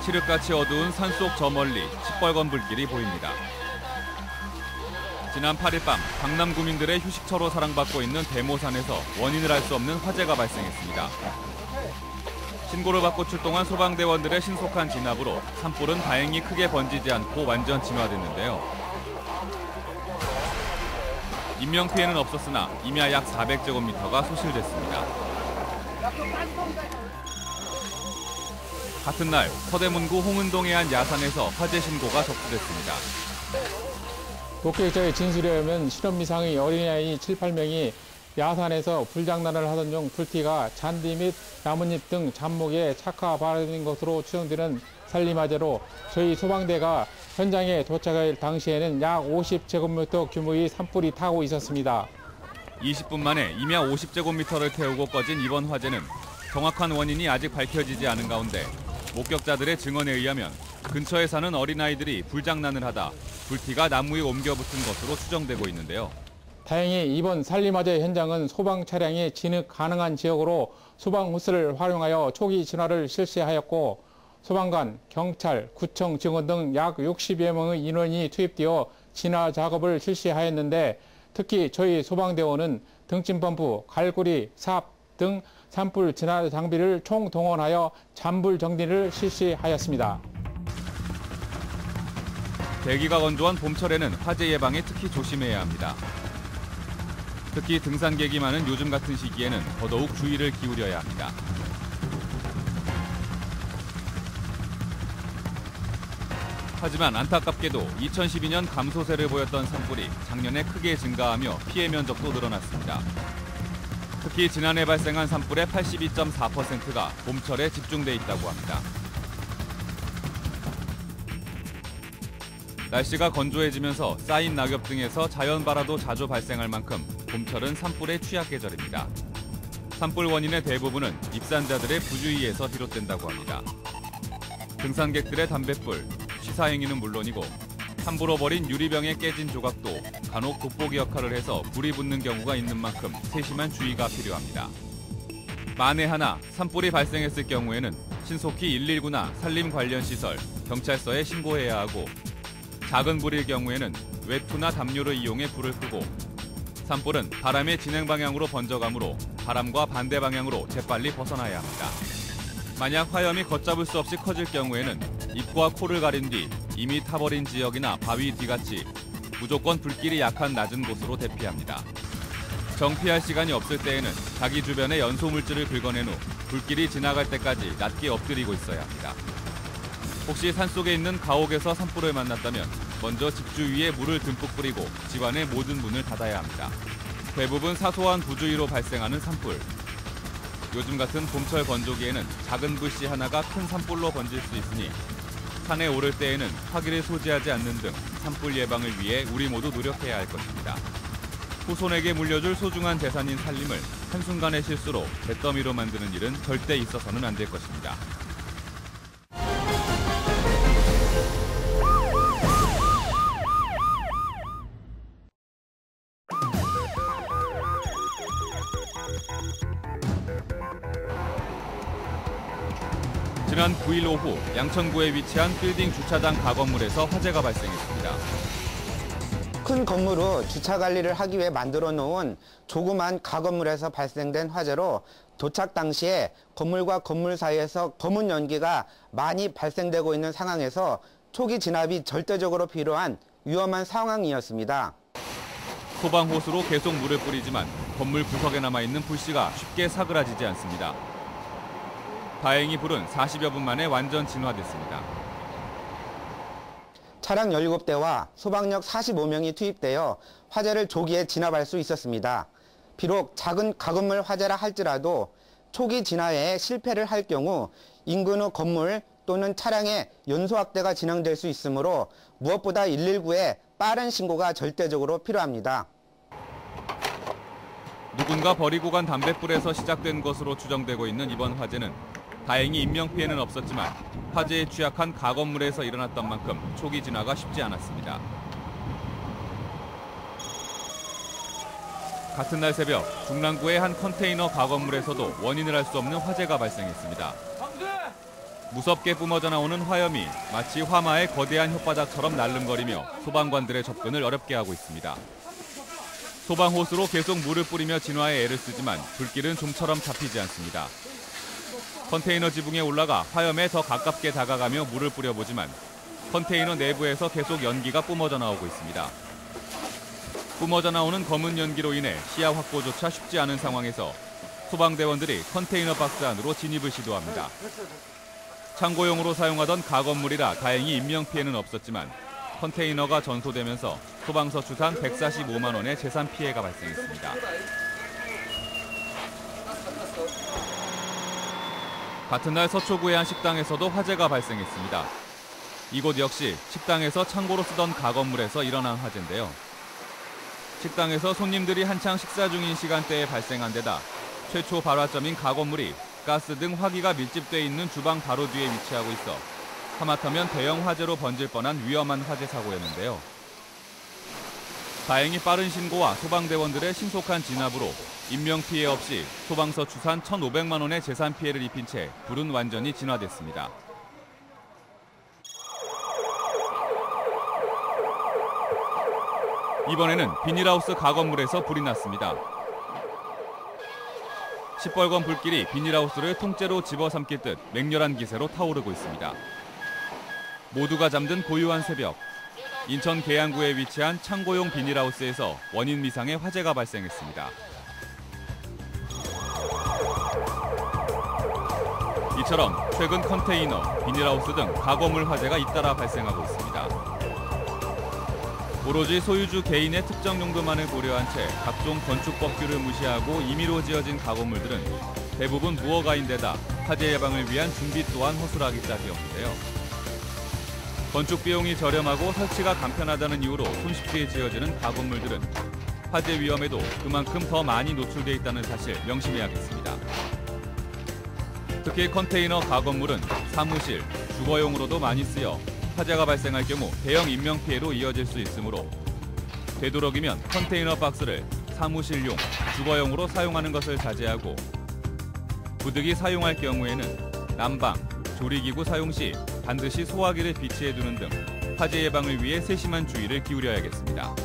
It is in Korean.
칠흑같이 어두운 산속 저 멀리 시뻘건 불길이 보입니다. 지난 8일 밤 강남 구민들의 휴식처로 사랑받고 있는 대모산에서 원인을 알 수 없는 화재가 발생했습니다. 신고를 받고 출동한 소방대원들의 신속한 진압으로 산불은 다행히 크게 번지지 않고 완전 진화됐는데요. 인명피해는 없었으나 임야 약 400제곱미터가 소실됐습니다. 같은 날 서대문구 홍은동의 한 야산에서 화재 신고가 접수됐습니다. 목격자의 진술에 의하면 실험미상의 어린아이 7, 8명이 야산에서 불장난을 하던 중 불티가 잔디 및 나뭇잎 등 잡목에 착화 발생된 것으로 추정되는 산림화재로 저희 소방대가 현장에 도착할 당시에는 약 50제곱미터 규모의 산불이 타고 있었습니다. 20분 만에 임야 50제곱미터를 태우고 꺼진 이번 화재는 정확한 원인이 아직 밝혀지지 않은 가운데 목격자들의 증언에 의하면 근처에 사는 어린아이들이 불장난을 하다 불티가 나무에 옮겨 붙은 것으로 추정되고 있는데요. 다행히 이번 산림화재 현장은 소방 차량이 진입 가능한 지역으로 소방 호스를 활용하여 초기 진화를 실시하였고 소방관, 경찰, 구청 직원 등 약 60여 명의 인원이 투입되어 진화 작업을 실시하였는데 특히 저희 소방대원은 등짐펌프, 갈고리, 삽 등 산불 진화 장비를 총동원하여 잔불 정리를 실시하였습니다. 대기가 건조한 봄철에는 화재 예방에 특히 조심해야 합니다. 특히 등산객이 많은 요즘 같은 시기에는 더더욱 주의를 기울여야 합니다. 하지만 안타깝게도 2012년 감소세를 보였던 산불이 작년에 크게 증가하며 피해 면적도 늘어났습니다. 특히 지난해 발생한 산불의 82.4%가 봄철에 집중돼 있다고 합니다. 날씨가 건조해지면서 쌓인 낙엽 등에서 자연발화도 자주 발생할 만큼 봄철은 산불의 취약 계절입니다. 산불 원인의 대부분은 입산자들의 부주의에서 비롯된다고 합니다. 등산객들의 담뱃불, 취사행위는 물론이고 함부로 버린 유리병에 깨진 조각도 간혹 돋보기 역할을 해서 불이 붙는 경우가 있는 만큼 세심한 주의가 필요합니다. 만에 하나 산불이 발생했을 경우에는 신속히 119나 산림 관련 시설, 경찰서에 신고해야 하고 작은 불일 경우에는 외투나 담요를 이용해 불을 끄고 산불은 바람의 진행 방향으로 번져가므로 바람과 반대 방향으로 재빨리 벗어나야 합니다. 만약 화염이 걷잡을 수 없이 커질 경우에는 입과 코를 가린 뒤 이미 타버린 지역이나 바위 뒤같이 무조건 불길이 약한 낮은 곳으로 대피합니다. 정피할 시간이 없을 때에는 자기 주변에 연소물질을 긁어낸 후 불길이 지나갈 때까지 낮게 엎드리고 있어야 합니다. 혹시 산속에 있는 가옥에서 산불을 만났다면 먼저 집 주위에 물을 듬뿍 뿌리고 집안의 모든 문을 닫아야 합니다. 대부분 사소한 부주의로 발생하는 산불. 요즘 같은 봄철 건조기에는 작은 불씨 하나가 큰 산불로 번질 수 있으니 산에 오를 때에는 화기를 소지하지 않는 등 산불 예방을 위해 우리 모두 노력해야 할 것입니다. 후손에게 물려줄 소중한 재산인 산림을 한순간의 실수로 잿더미로 만드는 일은 절대 있어서는 안 될 것입니다. 지난 9일 오후 양천구에 위치한 빌딩 주차장 가건물에서 화재가 발생했습니다. 큰 건물로 주차 관리를 하기 위해 만들어 놓은 조그만 가건물에서 발생된 화재로 도착 당시에 건물과 건물 사이에서 검은 연기가 많이 발생되고 있는 상황에서 초기 진압이 절대적으로 필요한 위험한 상황이었습니다. 소방호수로 계속 물을 뿌리지만 건물 구석에 남아있는 불씨가 쉽게 사그라지지 않습니다. 다행히 불은 40여 분 만에 완전 진화됐습니다. 차량 17대와 소방력 45명이 투입되어 화재를 조기에 진압할 수 있었습니다. 비록 작은 가건물 화재라 할지라도 초기 진화에 실패를 할 경우 인근의 건물 또는 차량의 연소 확대가 진행될 수 있으므로 무엇보다 119에 빠른 신고가 절대적으로 필요합니다. 누군가 버리고 간 담뱃불에서 시작된 것으로 추정되고 있는 이번 화재는 다행히 인명피해는 없었지만 화재에 취약한 가건물에서 일어났던 만큼 초기 진화가 쉽지 않았습니다. 같은 날 새벽 중랑구의 한 컨테이너 가건물에서도 원인을 알 수 없는 화재가 발생했습니다. 무섭게 뿜어져 나오는 화염이 마치 화마의 거대한 혓바닥처럼 날름거리며 소방관들의 접근을 어렵게 하고 있습니다. 소방호스로 계속 물을 뿌리며 진화에 애를 쓰지만 불길은 좀처럼 잡히지 않습니다. 컨테이너 지붕에 올라가 화염에 더 가깝게 다가가며 물을 뿌려보지만 컨테이너 내부에서 계속 연기가 뿜어져 나오고 있습니다. 뿜어져 나오는 검은 연기로 인해 시야 확보조차 쉽지 않은 상황에서 소방대원들이 컨테이너 박스 안으로 진입을 시도합니다. 창고용으로 사용하던 가건물이라 다행히 인명피해는 없었지만 컨테이너가 전소되면서 소방서 추산 145만 원의 재산 피해가 발생했습니다. 같은 날 서초구의 한 식당에서도 화재가 발생했습니다. 이곳 역시 식당에서 창고로 쓰던 가건물에서 일어난 화재인데요. 식당에서 손님들이 한창 식사 중인 시간대에 발생한 데다 최초 발화점인 가건물이 가스 등 화기가 밀집돼 있는 주방 바로 뒤에 위치하고 있어 하마터면 대형 화재로 번질 뻔한 위험한 화재 사고였는데요. 다행히 빠른 신고와 소방대원들의 신속한 진압으로 인명피해 없이 소방서 추산 1,500만 원의 재산 피해를 입힌 채 불은 완전히 진화됐습니다. 이번에는 비닐하우스 가건물에서 불이 났습니다. 시뻘건 불길이 비닐하우스를 통째로 집어삼킬 듯 맹렬한 기세로 타오르고 있습니다. 모두가 잠든 고요한 새벽, 인천 계양구에 위치한 창고용 비닐하우스에서 원인 미상의 화재가 발생했습니다. 이처럼 최근 컨테이너, 비닐하우스 등 가건물 화재가 잇따라 발생하고 있습니다. 오로지 소유주 개인의 특정 용도만을 고려한 채 각종 건축법규를 무시하고 임의로 지어진 가건물들은 대부분 무허가인데다 화재 예방을 위한 준비 또한 허술하기 짝이었는데요. 건축 비용이 저렴하고 설치가 간편하다는 이유로 손쉽게 지어지는 가건물들은 화재 위험에도 그만큼 더 많이 노출돼 있다는 사실 명심해야겠습니다. 특히 컨테이너 가건물은 사무실, 주거용으로도 많이 쓰여 화재가 발생할 경우 대형 인명피해로 이어질 수 있으므로 되도록이면 컨테이너 박스를 사무실용, 주거용으로 사용하는 것을 자제하고 부득이 사용할 경우에는 난방, 조리기구 사용 시 반드시 소화기를 비치해두는 등 화재 예방을 위해 세심한 주의를 기울여야겠습니다.